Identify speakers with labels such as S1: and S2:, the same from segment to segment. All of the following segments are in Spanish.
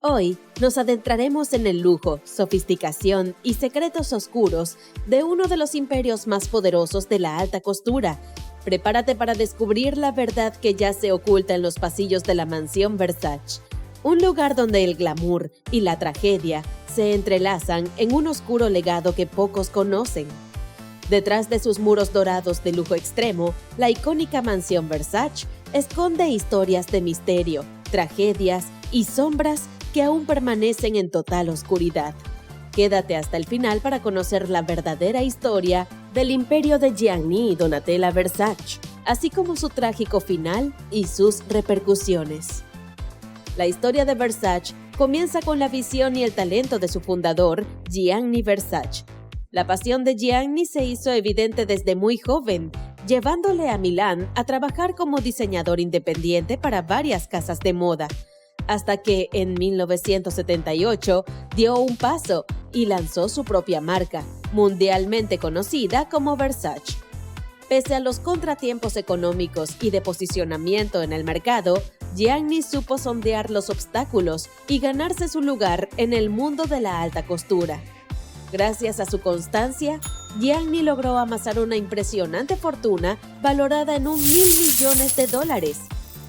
S1: Hoy nos adentraremos en el lujo, sofisticación y secretos oscuros de uno de los imperios más poderosos de la alta costura. Prepárate para descubrir la verdad que yace oculta en los pasillos de la mansión Versace, un lugar donde el glamour y la tragedia se entrelazan en un oscuro legado que pocos conocen. Detrás de sus muros dorados de lujo extremo, la icónica mansión Versace esconde historias de misterio, tragedias y sombras que aún permanecen en total oscuridad. Quédate hasta el final para conocer la verdadera historia del imperio de Gianni y Donatella Versace, así como su trágico final y sus repercusiones. La historia de Versace comienza con la visión y el talento de su fundador, Gianni Versace. La pasión de Gianni se hizo evidente desde muy joven, llevándole a Milán a trabajar como diseñador independiente para varias casas de moda, hasta que en 1978 dio un paso y lanzó su propia marca, mundialmente conocida como Versace. Pese a los contratiempos económicos y de posicionamiento en el mercado, Gianni supo sondear los obstáculos y ganarse su lugar en el mundo de la alta costura. Gracias a su constancia, Gianni logró amasar una impresionante fortuna valorada en $1.000 millones.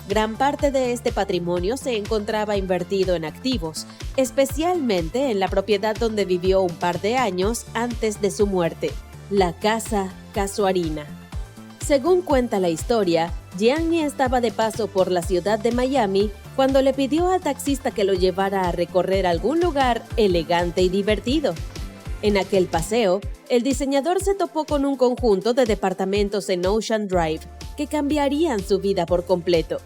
S1: Gran parte de este patrimonio se encontraba invertido en activos, especialmente en la propiedad donde vivió un par de años antes de su muerte, la Casa Casuarina. Según cuenta la historia, Gianni estaba de paso por la ciudad de Miami cuando le pidió al taxista que lo llevara a recorrer algún lugar elegante y divertido. En aquel paseo, el diseñador se topó con un conjunto de departamentos en Ocean Drive que cambiarían su vida por completo.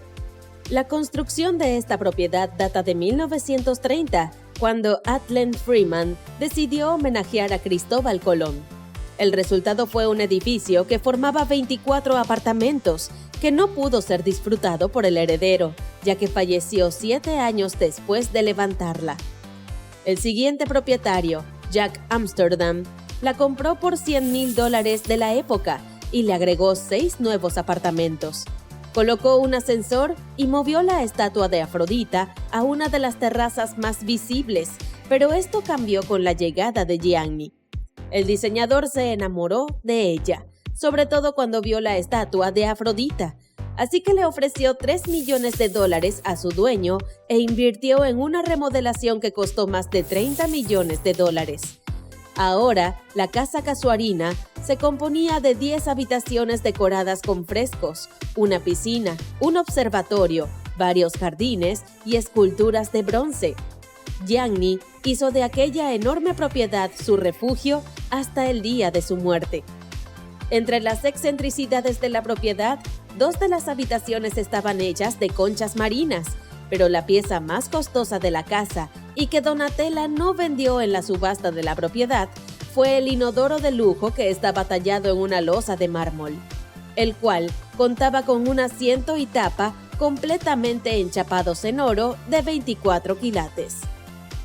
S1: La construcción de esta propiedad data de 1930, cuando Atlan Freeman decidió homenajear a Cristóbal Colón. El resultado fue un edificio que formaba 24 apartamentos, que no pudo ser disfrutado por el heredero, ya que falleció 7 años después de levantarla. El siguiente propietario, Jack Amsterdam, la compró por $100.000 de la época y le agregó 6 nuevos apartamentos. Colocó un ascensor y movió la estatua de Afrodita a una de las terrazas más visibles, pero esto cambió con la llegada de Gianni. El diseñador se enamoró de ella, sobre todo cuando vio la estatua de Afrodita, así que le ofreció $3 millones a su dueño e invirtió en una remodelación que costó más de $30 millones. Ahora, la Casa Casuarina se componía de 10 habitaciones decoradas con frescos, una piscina, un observatorio, varios jardines y esculturas de bronce. Gianni hizo de aquella enorme propiedad su refugio hasta el día de su muerte. Entre las excentricidades de la propiedad, 2 de las habitaciones estaban hechas de conchas marinas, pero la pieza más costosa de la casa y que Donatella no vendió en la subasta de la propiedad fue el inodoro de lujo que estaba tallado en una losa de mármol, el cual contaba con un asiento y tapa completamente enchapados en oro de 24 quilates.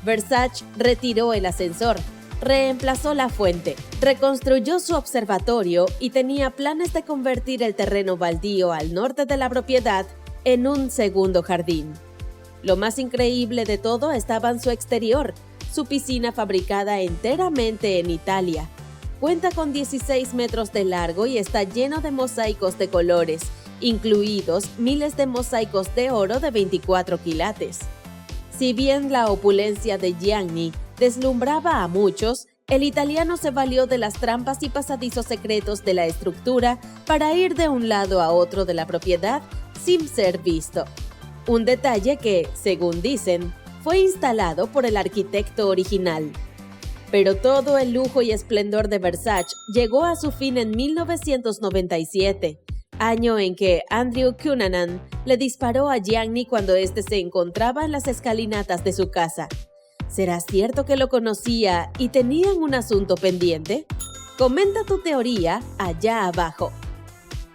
S1: Versace retiró el ascensor, reemplazó la fuente, reconstruyó su observatorio y tenía planes de convertir el terreno baldío al norte de la propiedad en un segundo jardín. Lo más increíble de todo estaba en su exterior, su piscina fabricada enteramente en Italia. Cuenta con 16 metros de largo y está lleno de mosaicos de colores, incluidos miles de mosaicos de oro de 24 quilates. Si bien la opulencia de Gianni deslumbraba a muchos, el italiano se valió de las trampas y pasadizos secretos de la estructura para ir de un lado a otro de la propiedad sin ser visto. Un detalle que, según dicen, fue instalado por el arquitecto original. Pero todo el lujo y esplendor de Versace llegó a su fin en 1997, año en que Andrew Cunanan le disparó a Gianni cuando éste se encontraba en las escalinatas de su casa. ¿Será cierto que lo conocía y tenían un asunto pendiente? Comenta tu teoría allá abajo.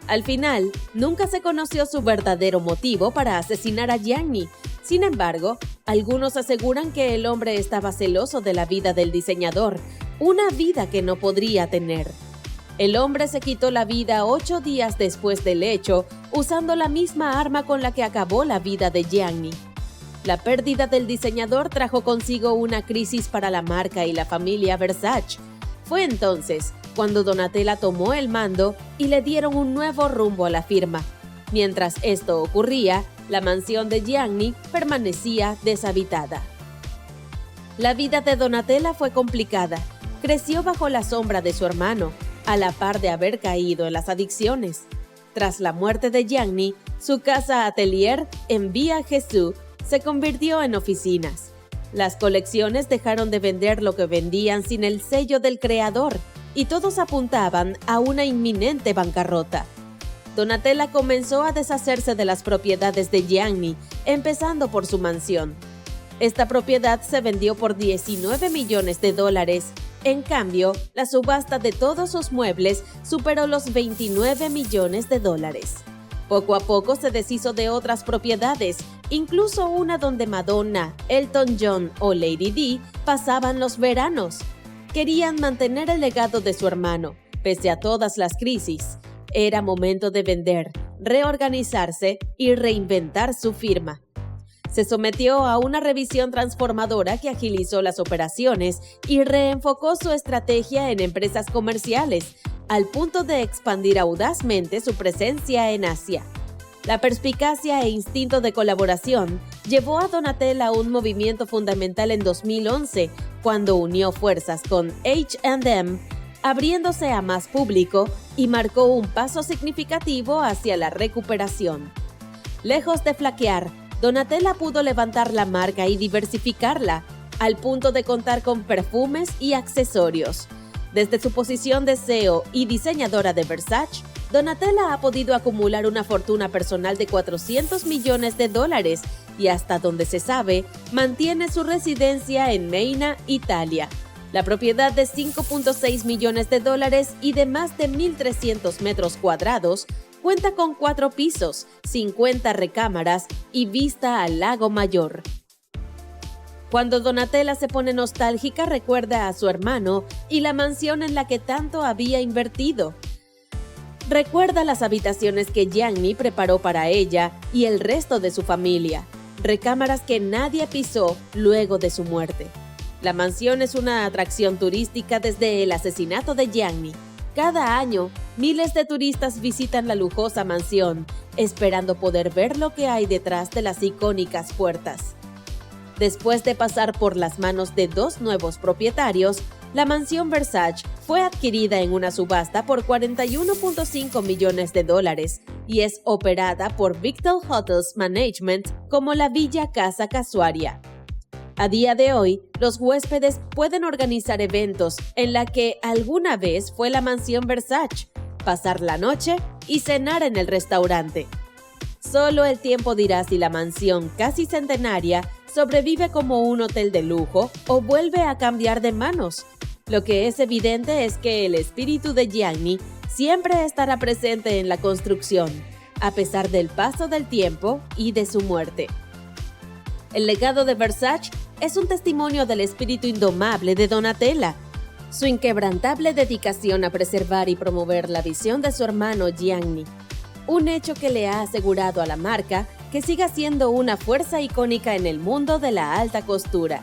S1: Al final, nunca se conoció su verdadero motivo para asesinar a Gianni. Sin embargo, algunos aseguran que el hombre estaba celoso de la vida del diseñador, una vida que no podría tener. El hombre se quitó la vida 8 días después del hecho, usando la misma arma con la que acabó la vida de Gianni. La pérdida del diseñador trajo consigo una crisis para la marca y la familia Versace. Fue entonces cuando Donatella tomó el mando y le dieron un nuevo rumbo a la firma. Mientras esto ocurría, la mansión de Gianni permanecía deshabitada. La vida de Donatella fue complicada. Creció bajo la sombra de su hermano, a la par de haber caído en las adicciones. Tras la muerte de Gianni, su casa atelier en Via Gesù se convirtió en oficinas. Las colecciones dejaron de vender lo que vendían sin el sello del creador, y todos apuntaban a una inminente bancarrota. Donatella comenzó a deshacerse de las propiedades de Gianni, empezando por su mansión. Esta propiedad se vendió por $19 millones. En cambio, la subasta de todos sus muebles superó los $29 millones. Poco a poco se deshizo de otras propiedades, incluso una donde Madonna, Elton John o Lady Di pasaban los veranos. Querían mantener el legado de su hermano, pese a todas las crisis. Era momento de vender, reorganizarse y reinventar su firma. Se sometió a una revisión transformadora que agilizó las operaciones y reenfocó su estrategia en empresas comerciales, al punto de expandir audazmente su presencia en Asia. La perspicacia e instinto de colaboración llevó a Donatella a un movimiento fundamental en 2011, cuando unió fuerzas con H&M, abriéndose a más público y marcó un paso significativo hacia la recuperación. Lejos de flaquear, Donatella pudo levantar la marca y diversificarla, al punto de contar con perfumes y accesorios. Desde su posición de CEO y diseñadora de Versace, Donatella ha podido acumular una fortuna personal de $400 millones y, hasta donde se sabe, mantiene su residencia en Meina, Italia. La propiedad de $5.6 millones y de más de 1.300 metros cuadrados cuenta con 4 pisos, 50 recámaras y vista al Lago Mayor. Cuando Donatella se pone nostálgica, recuerda a su hermano y la mansión en la que tanto había invertido. Recuerda las habitaciones que Gianni preparó para ella y el resto de su familia, recámaras que nadie pisó luego de su muerte. La mansión es una atracción turística desde el asesinato de Gianni. Cada año, miles de turistas visitan la lujosa mansión, esperando poder ver lo que hay detrás de las icónicas puertas. Después de pasar por las manos de 2 nuevos propietarios, la mansión Versace fue adquirida en una subasta por $41.5 millones y es operada por Victor Hotels Management como la Villa Casa Casuaria. A día de hoy, los huéspedes pueden organizar eventos en la que alguna vez fue la mansión Versace, pasar la noche y cenar en el restaurante. Solo el tiempo dirá si la mansión casi centenaria sobrevive como un hotel de lujo o vuelve a cambiar de manos. Lo que es evidente es que el espíritu de Gianni siempre estará presente en la construcción, a pesar del paso del tiempo y de su muerte. El legado de Versace es un testimonio del espíritu indomable de Donatella. Su inquebrantable dedicación a preservar y promover la visión de su hermano Gianni. Un hecho que le ha asegurado a la marca que siga siendo una fuerza icónica en el mundo de la alta costura.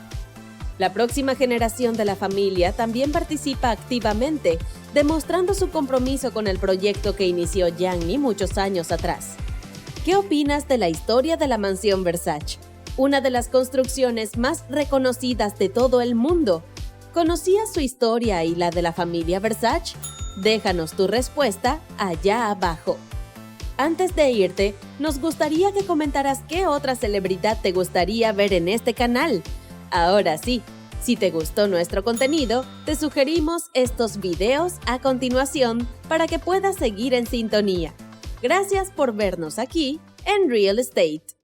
S1: La próxima generación de la familia también participa activamente, demostrando su compromiso con el proyecto que inició Gianni muchos años atrás. ¿Qué opinas de la historia de la mansión Versace? Una de las construcciones más reconocidas de todo el mundo. ¿Conocías su historia y la de la familia Versace? Déjanos tu respuesta allá abajo. Antes de irte, nos gustaría que comentaras qué otra celebridad te gustaría ver en este canal. Ahora sí, si te gustó nuestro contenido, te sugerimos estos videos a continuación para que puedas seguir en sintonía. Gracias por vernos aquí en Real Estate.